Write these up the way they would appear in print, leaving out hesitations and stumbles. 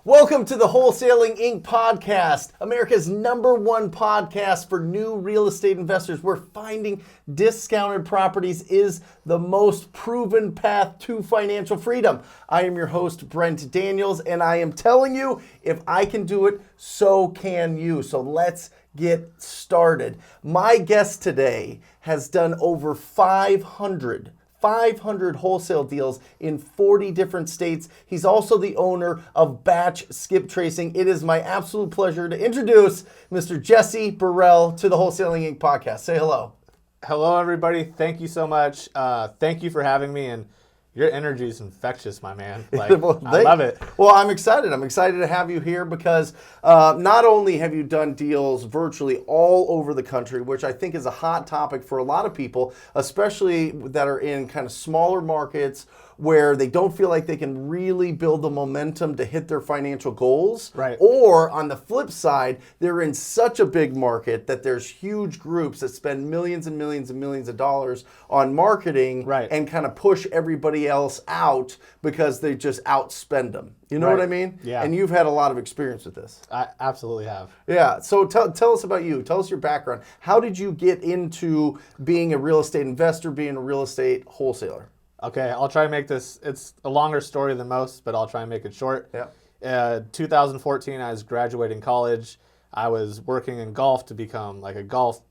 Welcome to the Wholesaling Inc. podcast, America's #1 podcast for new real estate investors, where finding discounted properties is the most proven path to financial freedom. I am your host, Brent Daniels, and I am telling you, if I can do it, so can you. So let's get started. My guest today has done over 500 wholesale deals in 40 different states. He's also the owner of Batch Skip Tracing. It is my absolute pleasure to introduce Mr. Jesse Burrell to the Wholesaling Inc. podcast. Say hello. Hello, everybody. Thank you so much. Thank you for having me, and your energy is infectious, my man. Like, well, I love it. Well, I'm excited. I'm excited to have you here because not only have you done deals virtually all over the country, which I think is a hot topic for a lot of people, especially that are in kind of smaller markets where they don't feel like they can really build the momentum to hit their financial goals. Right. Or on the flip side, they're in such a big market that there's huge groups that spend millions and millions and millions of dollars on marketing, right, and kind of push everybody else out because they just outspend them. You know right. what I mean? Yeah. And you've had a lot of experience with this. I absolutely have. Yeah. So tell us about you. Tell us your background. How did you get into being a real estate investor, being a real estate wholesaler? Okay, I'll try to make this, it's a longer story than most, but I'll try and make it short. Yeah. 2014, I was graduating college. I was working in golf to become like a golf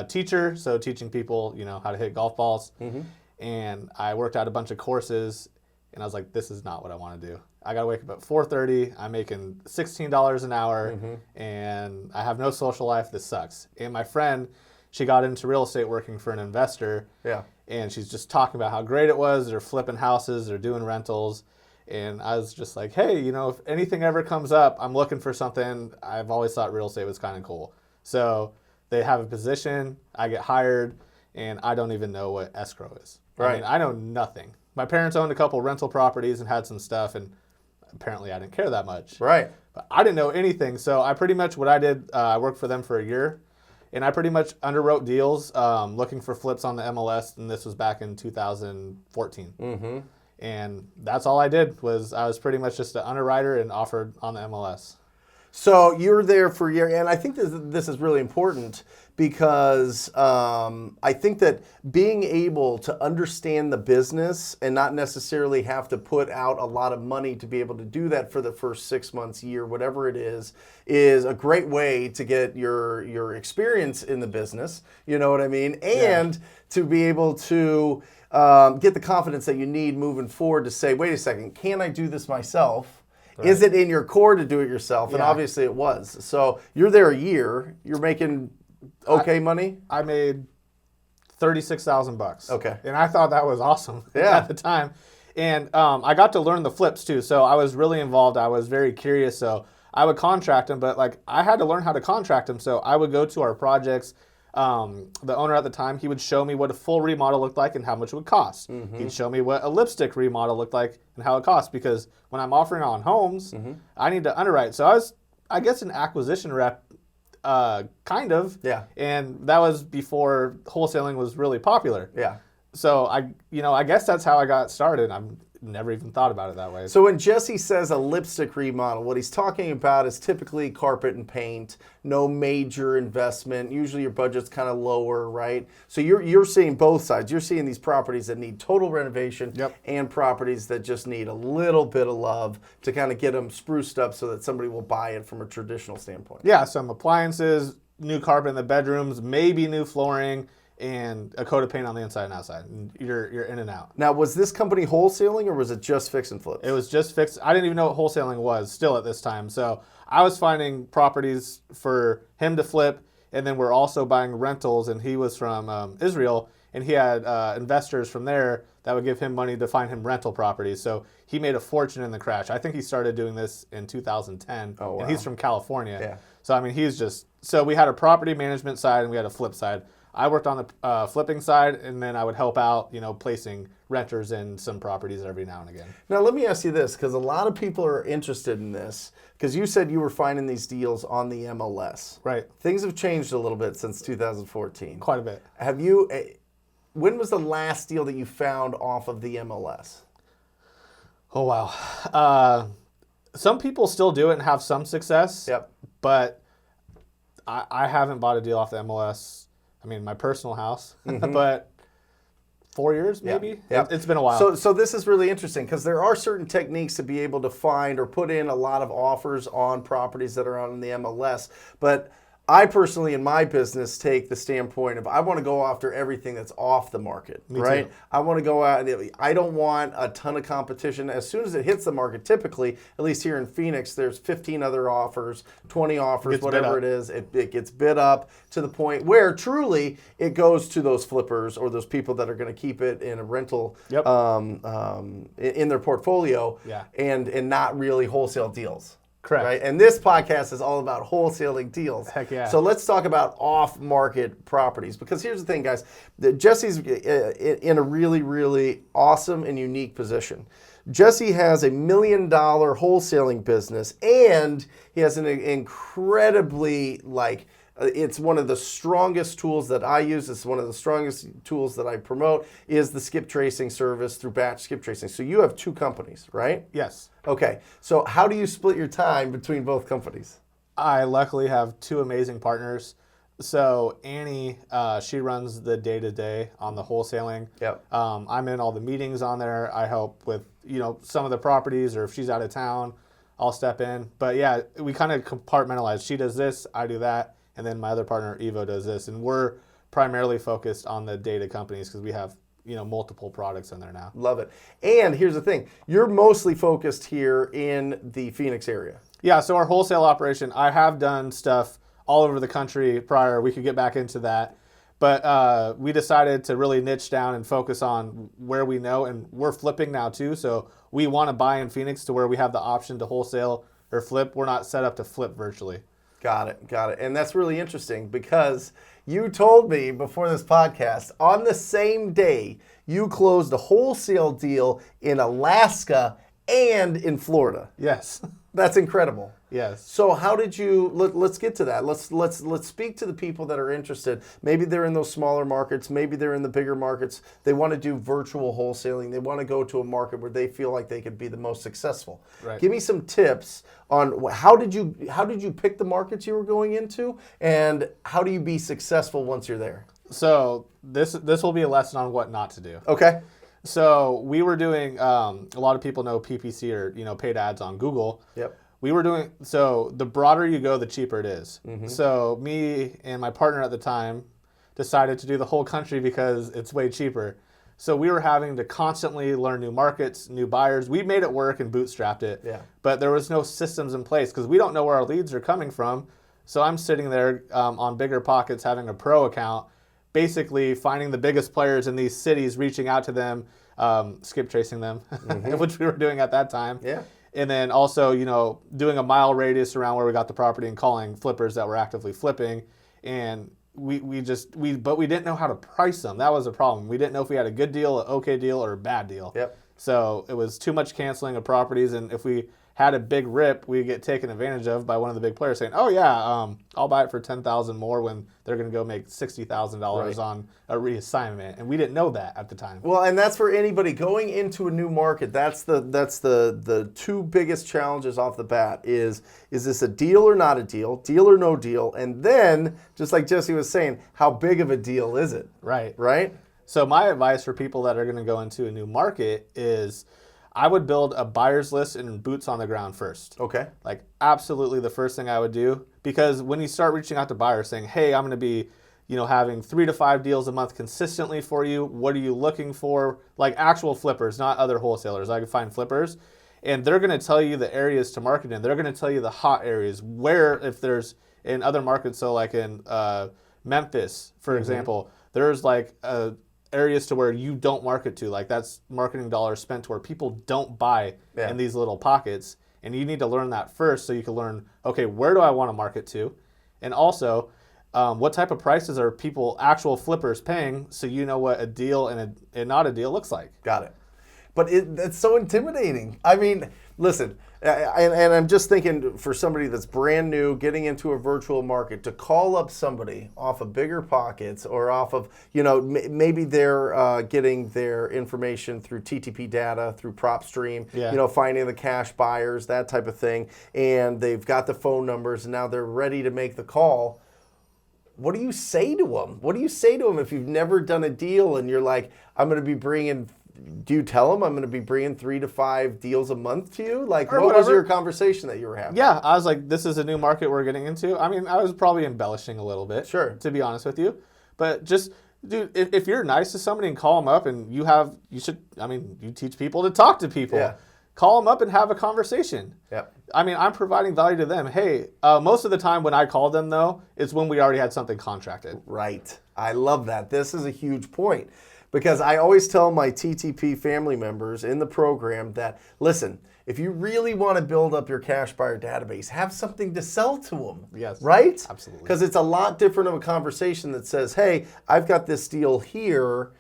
teacher, so teaching people, you know, how to hit golf balls. Mm-hmm. And I worked out a bunch of courses, and I was like, this is not what I want to do. I got to wake up at 4:30. I'm making $16 an hour, mm-hmm, and I have no social life. This sucks. And my friend, she got into real estate working for an investor. Yeah. And she's just talking about how great it was. They're flipping houses. They're doing rentals. And I was just like, hey, you know, if anything ever comes up, I'm looking for something. I've always thought real estate was kind of cool. So they have a position. I get hired, and I don't even know what escrow is. Right. I mean, I know nothing. My parents owned a couple rental properties and had some stuff, and apparently I didn't care that much. Right. But I didn't know anything. So I pretty much, what I did, I worked for them for a year. And I pretty much underwrote deals, looking for flips on the MLS, and this was back in 2014. Mm-hmm. And that's all I did. I was pretty much just an underwriter and offered on the MLS. So you're there for a year, and I think this is really important because I think that being able to understand the business and not necessarily have to put out a lot of money to be able to do that for the first 6 months, year, whatever it is a great way to get your experience in the business. You know what I mean? And to be able to get the confidence that you need moving forward to say, wait a second, can I do this myself? Right. Is it in your core to do it yourself? And obviously it was. So you're there a year. You're making okay money? I made $36,000. Okay. And I thought that was awesome at the time. And I got to learn the flips too. So I was really involved. I was very curious. So I would contract them, but like I had to learn how to contract them. So I would go to our projects. The owner at the time, he would show me what a full remodel looked like and how much it would cost. Mm-hmm. He'd show me what a lipstick remodel looked like and how it cost, because when I'm offering on homes, mm-hmm, I need to underwrite. So I was, I guess, an acquisition rep, kind of. Yeah. And that was before wholesaling was really popular. Yeah. So I guess that's how I got started. I've never even thought about it that way. So when Jesse says a lipstick remodel, what he's talking about is typically carpet and paint, no major investment. Usually your budget's kind of lower, right? So you're seeing both sides. You're seeing these properties that need total renovation, yep, and properties that just need a little bit of love to kind of get them spruced up so that somebody will buy it from a traditional standpoint. Yeah, some appliances, new carpet in the bedrooms, maybe new flooring, and a coat of paint on the inside and outside. And you're in and out. Now, was this company wholesaling or was it just fix and flip? It was just fix. I didn't even know what wholesaling was still at this time. So I was finding properties for him to flip, and then we're also buying rentals, and he was from Israel, and he had investors from there that would give him money to find him rental properties. So he made a fortune in the crash. I think he started doing this in 2010, oh, wow, and he's from California. Yeah. So, I mean, so we had a property management side and we had a flip side. I worked on the flipping side, and then I would help out, placing renters in some properties every now and again. Now, let me ask you this, because a lot of people are interested in this, because you said you were finding these deals on the MLS. Right. Things have changed a little bit since 2014. Quite a bit. When was the last deal that you found off of the MLS? Oh, wow. Some people still do it and have some success. Yep. But I haven't bought a deal off the MLS. I mean, my personal house, but 4 years maybe. Yeah. It's been a while. So this is really interesting because there are certain techniques to be able to find or put in a lot of offers on properties that are on the MLS. But I personally, in my business, take the standpoint of I want to go after everything that's off the market, right? Too. I want to go out. I don't want a ton of competition. As soon as it hits the market, typically, at least here in Phoenix, there's 15 other offers, 20 offers, whatever it is. It gets bid up to the point where truly it goes to those flippers or those people that are going to keep it in a rental in their portfolio and not really wholesale deals. Correct. Right? And this podcast is all about wholesaling deals. Heck yeah. So let's talk about off-market properties. Because here's the thing, guys. Jesse's in a really, really awesome and unique position. Jesse has $1 million wholesaling business, and he has an incredibly, it's one of the strongest tools that I use. It's one of the strongest tools that I promote is the skip tracing service through batch skip tracing. So you have 2 companies, right? Yes. Okay. So how do you split your time between both companies? I luckily have 2 amazing partners. So Annie, she runs the day-to-day on the wholesaling. Yep. I'm in all the meetings on there. I help with, some of the properties, or if she's out of town, I'll step in. But yeah, we kind of compartmentalize. She does this, I do that. And then my other partner, Evo, does this. And we're primarily focused on the data companies because we have, multiple products in there now. Love it. And here's the thing. You're mostly focused here in the Phoenix area. Yeah, so our wholesale operation, I have done stuff all over the country prior. We could get back into that. But we decided to really niche down and focus on where we know. And we're flipping now too. So we want to buy in Phoenix to where we have the option to wholesale or flip. We're not set up to flip virtually. Got it. And that's really interesting because you told me before this podcast, on the same day, you closed a wholesale deal in Alaska and in Florida. Yes. That's incredible. Yes. So how did you, let's get to that. Let's speak to the people that are interested. Maybe they're in those smaller markets. Maybe they're in the bigger markets. They want to do virtual wholesaling. They want to go to a market where they feel like they could be the most successful. Right. Give me some tips on how did you pick the markets you were going into, and how do you be successful once you're there? So this will be a lesson on what not to do. Okay. So we were doing, a lot of people know PPC or, paid ads on Google. Yep. We were doing, so the broader you go, the cheaper it is. Mm-hmm. So me and my partner at the time decided to do the whole country because it's way cheaper. So we were having to constantly learn new markets, new buyers. We made it work and bootstrapped it. Yeah. But there was no systems in place because we don't know where our leads are coming from. So I'm sitting there on Bigger Pockets having a pro account, basically finding the biggest players in these cities, reaching out to them, skip tracing them, which we were doing at that time. Yeah. And then also, doing a mile radius around where we got the property and calling flippers that were actively flipping. And we didn't know how to price them. That was a problem. We didn't know if we had a good deal, an okay deal, or a bad deal. Yep. So it was too much canceling of properties. And if we had a big rip, we get taken advantage of by one of the big players saying, "Oh yeah, I'll buy it for $10,000 more," when they're going to go make $60,000 on a reassignment, and we didn't know that at the time. Well, and that's for anybody going into a new market. That's the 2 biggest challenges off the bat: is this a deal or not a deal or no deal, and then just like Jesse was saying, how big of a deal is it? Right. So my advice for people that are going to go into a new market is, I would build a buyer's list and boots on the ground first. Okay. Like absolutely the first thing I would do, because when you start reaching out to buyers saying, "Hey, I'm going to be, having 3 to 5 deals a month consistently for you. What are you looking for?" Like actual flippers, not other wholesalers. I could find flippers, and they're going to tell you the areas to market in. They're going to tell you the hot areas where, if there's in other markets. So like in Memphis, for example, there's like areas to where you don't market to, like that's marketing dollars spent to where people don't buy in these little pockets, and you need to learn that first so you can learn, okay, where do I want to market to, and also what type of prices are people, actual flippers, paying, so you know what a deal and not a deal looks like. Got it. But that's so intimidating. I mean, listen, And I'm just thinking for somebody that's brand new, getting into a virtual market, to call up somebody off of Bigger Pockets or off of, maybe they're getting their information through TTP data, through PropStream, finding the cash buyers, that type of thing, and they've got the phone numbers, and now they're ready to make the call. What do you say to them? What do you say to them if you've never done a deal and you're like, I'm going to be bringing... Do you tell them I'm going to be bringing 3 to 5 deals a month to you? Like, what was your conversation that you were having? Yeah, I was like, this is a new market we're getting into. I mean, I was probably embellishing a little bit, sure, to be honest with you. But just, dude, if you're nice to somebody and call them up, and you teach people to talk to people. Yeah. Call them up and have a conversation. Yeah. I mean, I'm providing value to them. Hey, most of the time when I call them, though, it's when we already had something contracted. Right. I love that. This is a huge point. Because I always tell my TTP family members in the program that, listen, if you really want to build up your cash buyer database, have something to sell to them. Yes. Right? Absolutely. Because it's a lot different of a conversation that says, hey, I've got this deal here.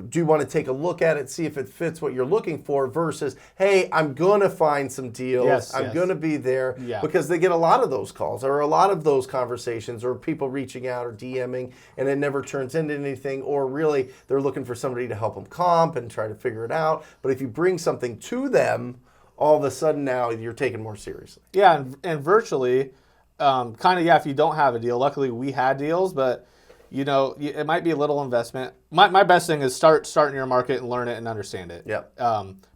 Do you want to take a look at it, see if it fits what you're looking for, versus, hey, I'm going to find some deals. I'm going to be there. Yeah. Because they get a lot of those calls or a lot of those conversations or people reaching out or DMing, and it never turns into anything, or really they're looking for somebody to help them comp and try to figure it out. But if you bring something to them, all of a sudden now you're taken more seriously. Yeah, and virtually, if you don't have a deal, luckily we had deals, but it might be a little investment. My best thing is start in your market and learn it and understand it. Yep.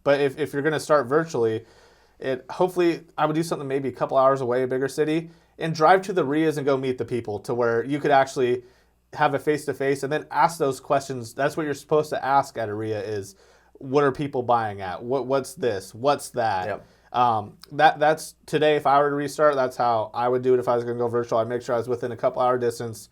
But if you're going to start virtually, hopefully I would do something maybe a couple hours away, a bigger city, and drive to the RIAs and go meet the people to where you could actually have a face-to-face and then ask those questions. That's what you're supposed to ask at a RIA is, what are people buying at? What's this? What's that? Yep. That's today, if I were to restart, that's how I would do it if I was going to go virtual. I'd make sure I was within a couple hour distance,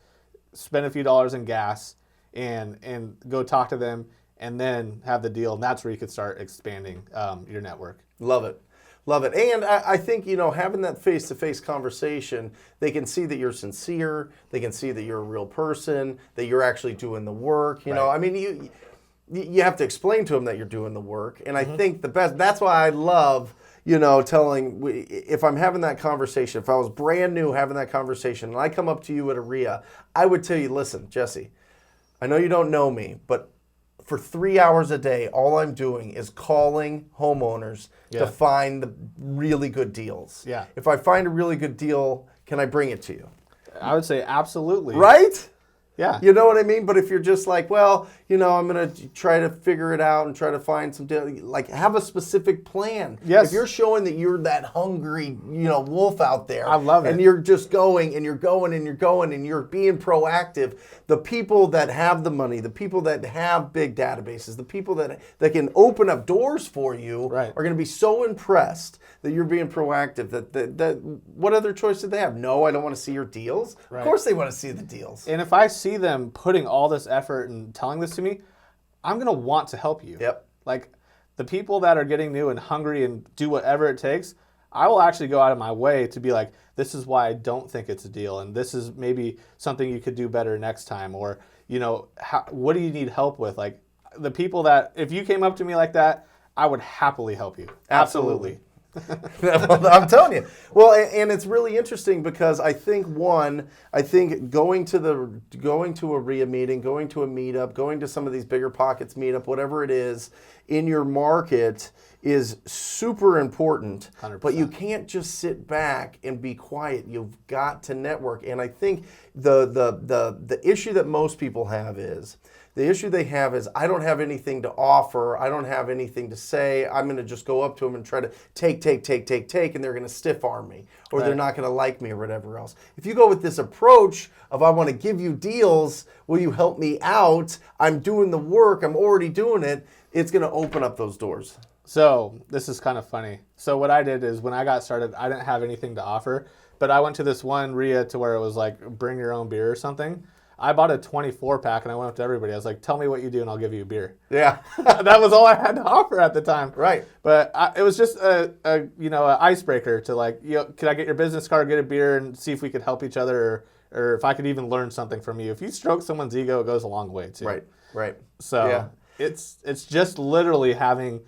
spend a few dollars in gas, and go talk to them, and then have the deal. And that's where you could start expanding your network. Love it. Love it. And I think, having that face-to-face conversation, they can see that you're sincere. They can see that you're a real person, that you're actually doing the work. You know, I mean, you have to explain to them that you're doing the work. And I think that's why I love, telling, if I'm having that conversation, if I was brand new having that conversation and I come up to you at a RIA, I would tell you, listen, Jesse, I know you don't know me, but for 3 hours a day, all I'm doing is calling homeowners to find the really good deals. Yeah. If I find a really good deal, can I bring it to you? I would say absolutely. Right? Yeah. You know what I mean? But if you're just like, well, I'm going to try to figure it out and try to find some deal, like, have a specific plan. Yes. If you're showing that you're that hungry, wolf out there. I love it. And you're just going and you're going and you're going and you're being proactive, the people that have the money, the people that have big databases, the people that can open up doors for you are going to be so impressed that you're being proactive that what other choice did they have? No, I don't want to see your deals. Right. Of course they want to see the deals. And if I see them putting all this effort and telling this to me, I'm going to want to help you. Yep. Like, the people that are getting new and hungry and do whatever it takes, I will actually go out of my way to be like, this is why I don't think it's a deal, and this is maybe something you could do better next time, or, what do you need help with? Like, the people that, if you came up to me like that, I would happily help you. Absolutely. I'm telling you. Well, and it's really interesting because I think going to a RIA meeting, going to a meetup, going to some of these Bigger Pockets meetup, whatever it is in your market is super important. 100%. But you can't just sit back and be quiet. You've got to network. And I think the issue that most people have is, I don't have anything to offer. I don't have anything to say. I'm going to just go up to them and try to take, and they're going to stiff arm me, or they're not going to like me, or whatever else. If you go with this approach of, I want to give you deals, will you help me out? I'm doing the work. I'm already doing it. It's going to open up those doors. So this is kind of funny. So what I did is, when I got started, I didn't have anything to offer, but I went to this one RIA to where it was like, bring your own beer or something. I bought a 24-pack and I went up to everybody. I was like, tell me what you do and I'll give you a beer. Yeah. That was all I had to offer at the time. Right. But it was just a icebreaker to, like, could I get your business card, get a beer, and see if we could help each other, or if I could even learn something from you. If you stroke someone's ego, it goes a long way too. Right. So it's just literally having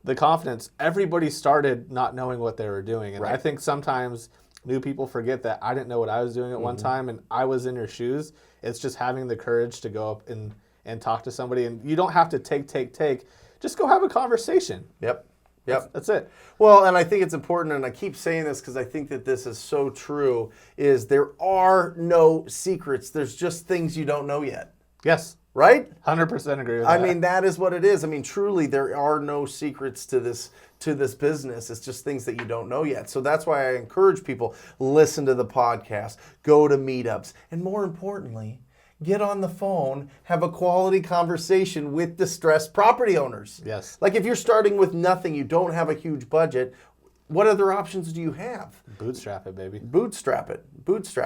the confidence, everybody started not knowing what they were doing. And Right. I think sometimes new people forget that I didn't know what I was doing at one time, and I was in your shoes. It's just having the courage to go up and talk to somebody. And you don't have to take. Just go have a conversation. Yep. That's it. Well, and I think it's important, and I keep saying this because I think that this is so true, is there are no secrets. There's just things you don't know yet. Yes. Right? 100% agree with that. I mean, that is what it is. I mean, truly, there are no secrets to this business. It's just things that you don't know yet. So that's why I encourage people, listen to the podcast, go to meetups, and more importantly, get on the phone, have a quality conversation with distressed property owners. Yes. Like if you're starting with nothing, you don't have a huge budget, what other options do you have? Bootstrap it, baby. Bootstrap it.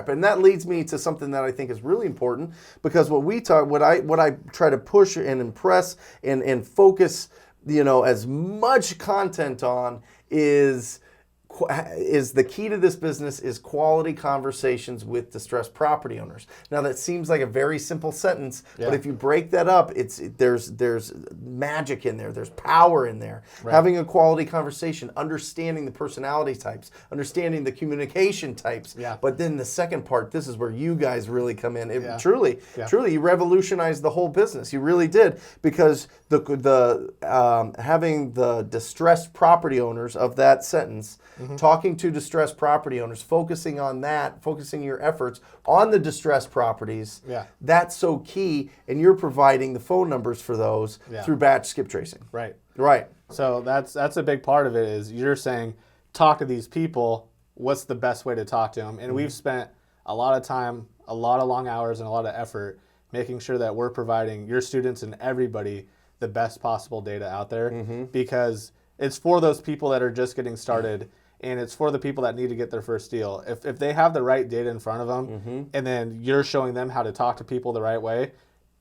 And that leads me to something that I think is really important, because what I try to push and impress and focus, as much content on is the key to this business is quality conversations with distressed property owners. Now that seems like a very simple sentence, but if you break that up, there's magic in there. There's power in there. Right. Having a quality conversation, understanding the personality types, understanding the communication types. Yeah. But then the second part, this is where you guys really come in. Truly, you revolutionized the whole business. You really did, because having the distressed property owners of that sentence. Talking to distressed property owners, focusing on that, focusing your efforts on the distressed properties, that's so key, and you're providing the phone numbers for those through batch skip tracing. Right. So that's a big part of it, is you're saying, talk to these people, what's the best way to talk to them? And we've spent a lot of time, a lot of long hours, and a lot of effort making sure that we're providing your students and everybody the best possible data out there, because it's for those people that are just getting started. And it's for the people that need to get their first deal. If they have the right data in front of them, and then you're showing them how to talk to people the right way,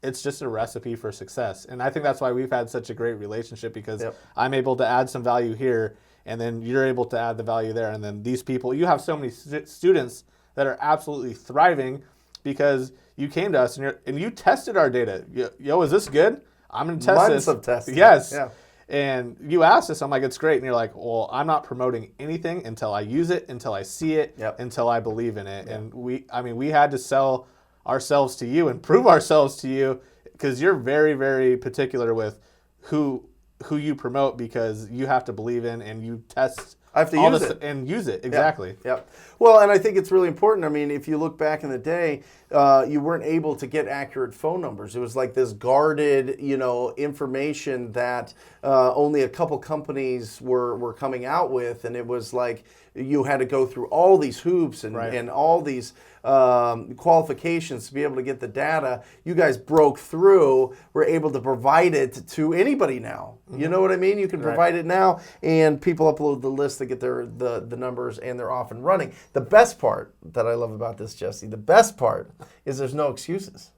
it's just a recipe for success. And I think that's why we've had such a great relationship, because I'm able to add some value here, and then you're able to add the value there. And then these people, you have so many students that are absolutely thriving because you came to us and you tested our data. Yo, is this good? I'm going to test this. Months of testing. Yes. Yeah. And you asked us, I'm like, it's great. And you're like, well, I'm not promoting anything until I use it, until I see it, until I believe in it. And we had to sell ourselves to you and prove ourselves to you, because you're very, very particular with who you promote, because you have to believe in and you test. I have to use it. And use it, exactly. Yeah. Well, and I think it's really important. I mean, if you look back in the day, you weren't able to get accurate phone numbers. It was like this guarded, information that only a couple companies were coming out with, and it was like you had to go through all these hoops and all these qualifications to be able to get the data. You guys broke through, were able to provide it to anybody now. You know what I mean? You can provide it now, and people upload the list, they get the numbers, and they're off and running. The best part that I love about this, Jesse, the best part is there's no excuses.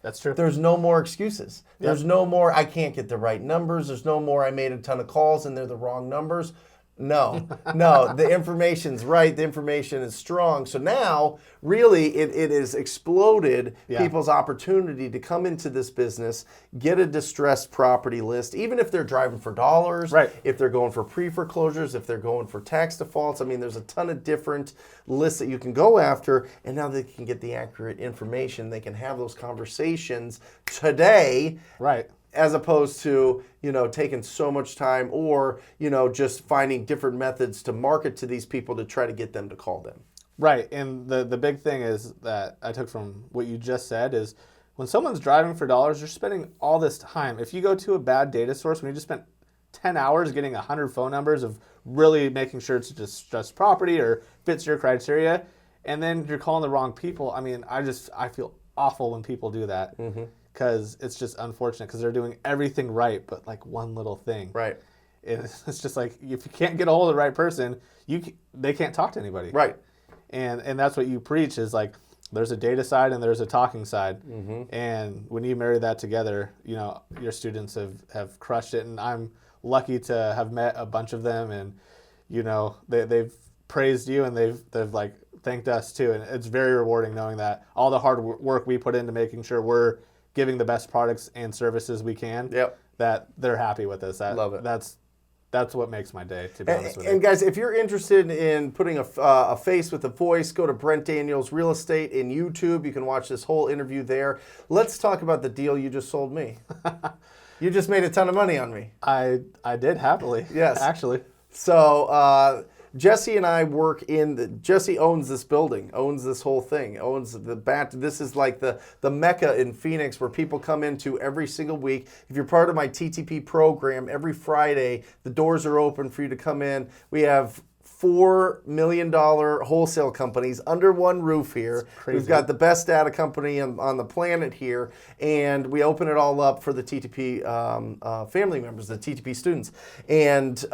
That's true. There's no more excuses. There's no more, I can't get the right numbers. There's no more, I made a ton of calls and they're the wrong numbers. No, the information's right. The information is strong. So now, really, it has exploded people's opportunity to come into this business, get a distressed property list, even if they're driving for dollars, if they're going for pre-foreclosures, if they're going for tax defaults. I mean, there's a ton of different lists that you can go after, and now they can get the accurate information. They can have those conversations today. As opposed to, taking so much time or, just finding different methods to market to these people to try to get them to call them. Right. And the big thing is that I took from what you just said is when someone's driving for dollars, they're spending all this time. If you go to a bad data source, when you just spent 10 hours getting 100 phone numbers of really making sure it's a distressed property or fits your criteria, and then you're calling the wrong people, I mean, I feel awful when people do that. Because it's just unfortunate, because they're doing everything right, but like one little thing. And it's just like, if you can't get a hold of the right person, they can't talk to anybody. And that's what you preach, is like, there's a data side and there's a talking side. And when you marry that together, your students have crushed it. And I'm lucky to have met a bunch of them, and they've praised you, and they've like thanked us too. And it's very rewarding knowing that all the hard work we put into making sure we're giving the best products and services we can, that they're happy with us. Love it. that's what makes my day, to be honest with you. And guys, if you're interested in putting a face with a voice, go to Brent Daniels Real Estate in YouTube. You can watch this whole interview there. Let's talk about the deal you just sold me. You just made a ton of money on me. I did happily. Yes. Actually. So Jesse and I work Jesse owns this building, owns this whole thing, owns this is like the Mecca in Phoenix where people come into every single week. If you're part of my TTP program, every Friday, the doors are open for you to come in. We have $4 million wholesale companies under one roof here. We've got the best data company on the planet here, and we open it all up for the TTP family members, the TTP students. And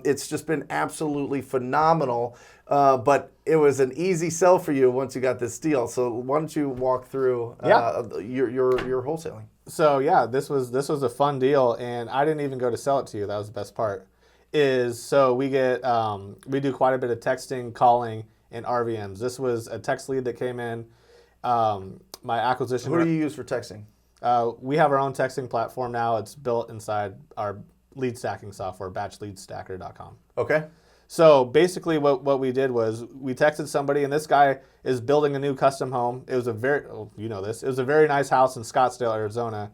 it's just been absolutely phenomenal, but it was an easy sell for you once you got this deal. So why don't you walk through your wholesaling? So yeah, this was a fun deal, and I didn't even go to sell it to you. That was the best part. So we get we do quite a bit of texting, calling, and RVMs. This was a text lead that came in. My acquisition. Who do you use for texting? We have our own texting platform now. It's built inside our lead stacking software, batchleadstacker.com. Okay. So basically, what we did was we texted somebody, and this guy is building a new custom home. It was a it was a very nice house in Scottsdale, Arizona,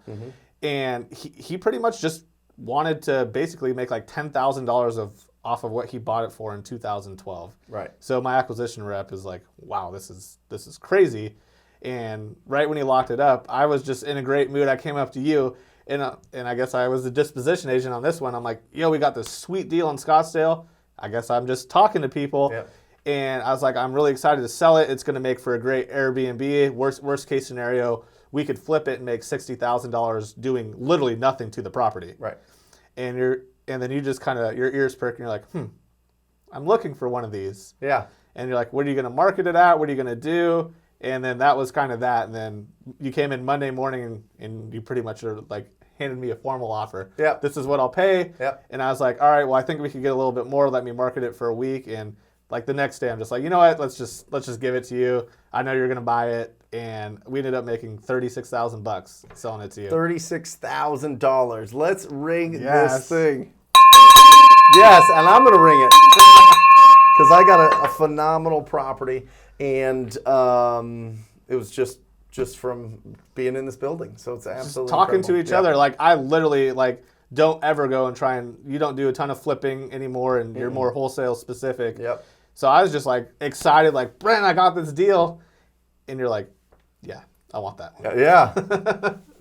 and he pretty much just wanted to basically make like $10,000 off of what he bought it for in 2012. Right. So my acquisition rep is like, wow, this is crazy. And right when he locked it up, I was just in a great mood. I came up to you, and I guess I was the disposition agent on this one. I'm like, yo, we got this sweet deal in Scottsdale. I guess I'm just talking to people. Yep. And I was like, I'm really excited to sell it. It's going to make for a great Airbnb. Worst case scenario, we could flip it and make $60,000 doing literally nothing to the property. Right. And then you just kind of, your ears perk, and you're like, I'm looking for one of these. Yeah. And you're like, what are you going to market it at? What are you going to do? And then that was kind of that. And then you came in Monday morning and you pretty much are like handed me a formal offer. Yeah. This is what I'll pay. Yeah. And I was like, all right, well, I think we could get a little bit more. Let me market it for a week. And like the next day, I'm just like, you know what? Let's just give it to you. I know you're going to buy it. And we ended up making $36,000 selling it to you. $36,000. Let's ring Yes. this thing. Yes, and I'm going to ring it because I got a phenomenal property, and it was just from being in this building. So it's absolutely just talking incredible. to each other. Like I literally don't ever go and you don't do a ton of flipping anymore, and you're more wholesale specific. Yep. So I was just like excited, like, Brent, I got this deal. And you're like, yeah, I want that one. Yeah.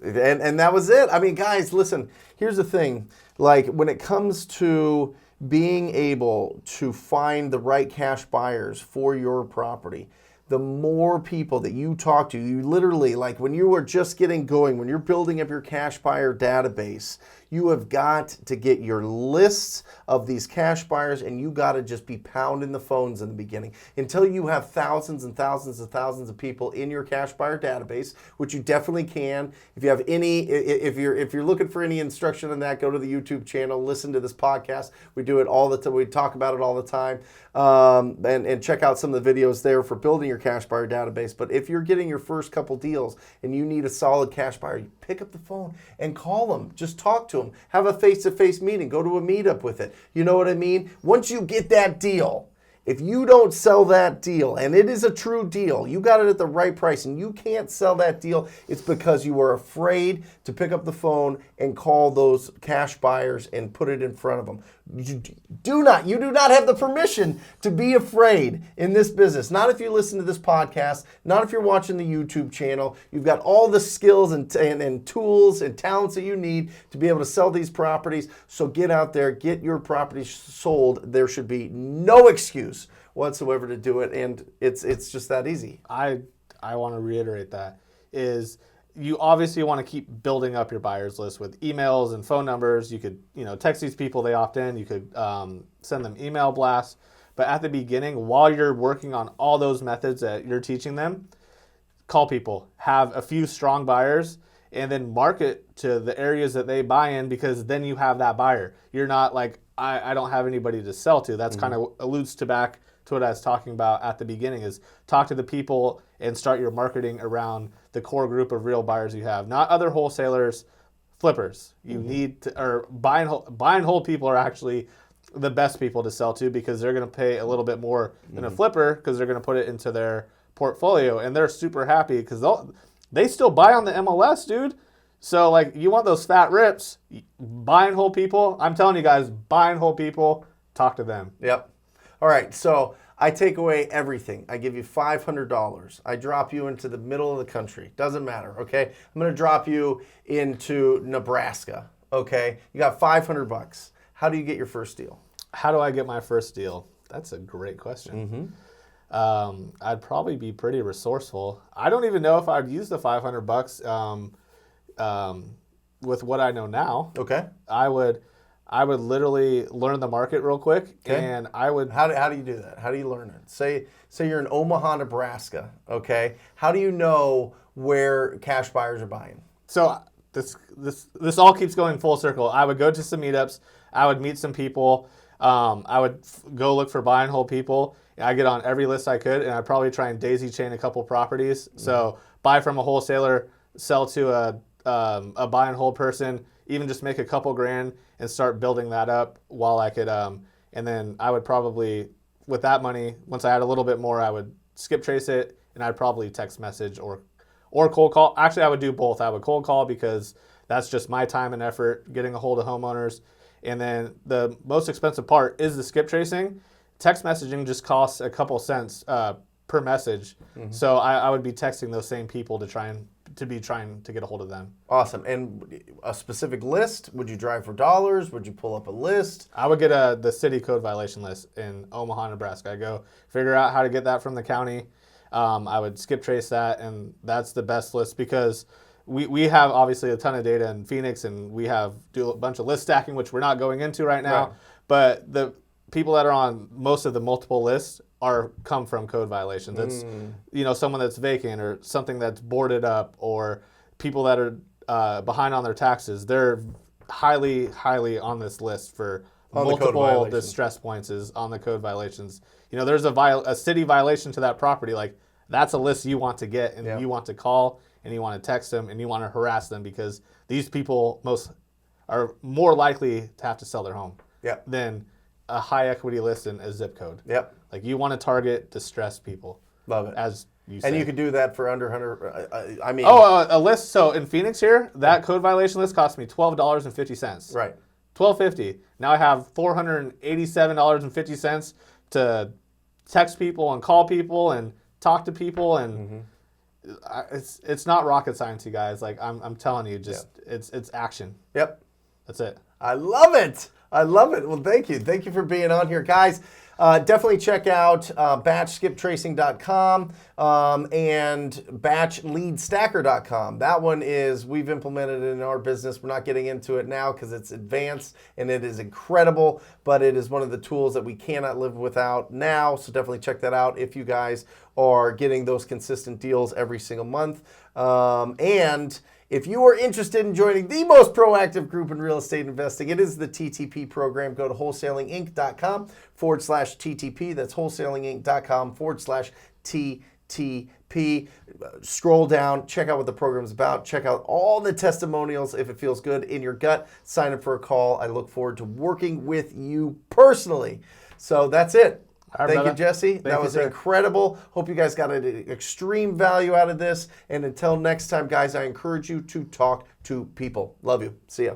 and that was it. I mean, guys, listen, here's the thing. Like when it comes to being able to find the right cash buyers for your property, the more people that you talk to, you literally, like when you are just getting going, when you're building up your cash buyer database, you have got to get your lists of these cash buyers, and you got to just be pounding the phones in the beginning until you have thousands and thousands and thousands of people in your cash buyer database, which you definitely can. If you have if you're looking for any instruction on that, go to the YouTube channel, listen to this podcast. We do it all the time. We talk about it all the time, and check out some of the videos there for building your cash buyer database. But if you're getting your first couple deals and you need a solid cash buyer, you pick up the phone and call them. Just talk to them. Have a face-to-face meeting. Go to a meetup with it. You know what I mean? Once you get that deal, if you don't sell that deal, and it is a true deal, you got it at the right price, and you can't sell that deal, it's because you were afraid to pick up the phone and call those cash buyers and put it in front of them. You do not have the permission to be afraid in this business. Not if you listen to this podcast, not if you're watching the YouTube channel. You've got all the skills and tools and talents that you need to be able to sell these properties. So get out there, get your properties sold. There should be no excuse whatsoever to do it, and it's just that easy. I want to reiterate that is you obviously want to keep building up your buyers list with emails and phone numbers. You could text these people, they opt in. You could send them email blasts. But at the beginning, while you're working on all those methods that you're teaching them, call people, have a few strong buyers, and then market to the areas that they buy in, because then you have that buyer. You're not like, I don't have anybody to sell to. That's kind of alludes to back to what I was talking about at the beginning, is talk to the people and start your marketing around the core group of real buyers you have, not other wholesalers, flippers. You need to, or buy and hold people are actually the best people to sell to because they're going to pay a little bit more than a flipper because they're going to put it into their portfolio, and they're super happy because they still buy on the MLS, dude. So like you want those fat rips, buy and hold people. I'm telling you guys, buy and hold people, talk to them. Yep. All right, so I take away everything. I give you $500. I drop you into the middle of the country. Doesn't matter, okay? I'm going to drop you into Nebraska, okay? You got $500. How do you get your first deal? How do I get my first deal? That's a great question. I'd probably be pretty resourceful. I don't even know if I'd use the $500 with what I know now. Okay. I would literally learn the market real quick, and I would. How do you do that? How do you learn it? Say you're in Omaha, Nebraska. Okay. How do you know where cash buyers are buying? So this all keeps going full circle. I would go to some meetups. I would meet some people. I would go look for buy and hold people. I get on every list I could, and I'd probably try and daisy chain a couple properties. So buy from a wholesaler, sell to a buy and hold person, even just make a couple grand and start building that up while I could. And then I would probably, with that money, once I had a little bit more, I would skip trace it, and I'd probably text message or cold call. Actually, I would do both. I would cold call because that's just my time and effort getting a hold of homeowners. And then the most expensive part is the skip tracing. Text messaging just costs a couple cents per message. So I would be texting those same people to trying to get a hold of them. Awesome. And a specific list? Would you drive for dollars? Would you pull up a list? I would get the city code violation list in Omaha, Nebraska. I go figure out how to get that from the county. I would skip trace that, and that's the best list because we have obviously a ton of data in Phoenix, and we do a bunch of list stacking, which we're not going into right now. Right. But the people that are on most of the multiple lists come from code violations. It's someone that's vacant or something that's boarded up, or people that are behind on their taxes. They're highly on this list for multiple distress points is on the code violations. There's a city violation to that property. Like that's a list you want to get, and you want to call, and you want to text them, and you want to harass them because these people are more likely to have to sell their home than a high equity list in a zip code. Yep. Like you want to target distressed people. Love it. As you say. And you could do that for under 100. A list. So in Phoenix here, that code violation list cost me $12.50. Right. $12.50. Now I have $487.50 to text people and call people and talk to people, and it's not rocket science, you guys. Like I'm telling you, it's action. Yep. That's it. I love it. Well, thank you. Thank you for being on here, guys. Definitely check out batchskiptracing.com and batchleadstacker.com. That one we've implemented it in our business. We're not getting into it now because it's advanced and it is incredible, but it is one of the tools that we cannot live without now. So definitely check that out if you guys are getting those consistent deals every single month. And if you are interested in joining the most proactive group in real estate investing, it is the TTP program. Go to wholesalinginc.com/TTP. That's wholesalinginc.com/TTP. Scroll down, check out what the program's about. Check out all the testimonials. If it feels good in your gut, sign up for a call. I look forward to working with you personally. So that's it. Thank you, Jesse. That was incredible. Hope you guys got an extreme value out of this. And until next time, guys, I encourage you to talk to people. Love you. See ya.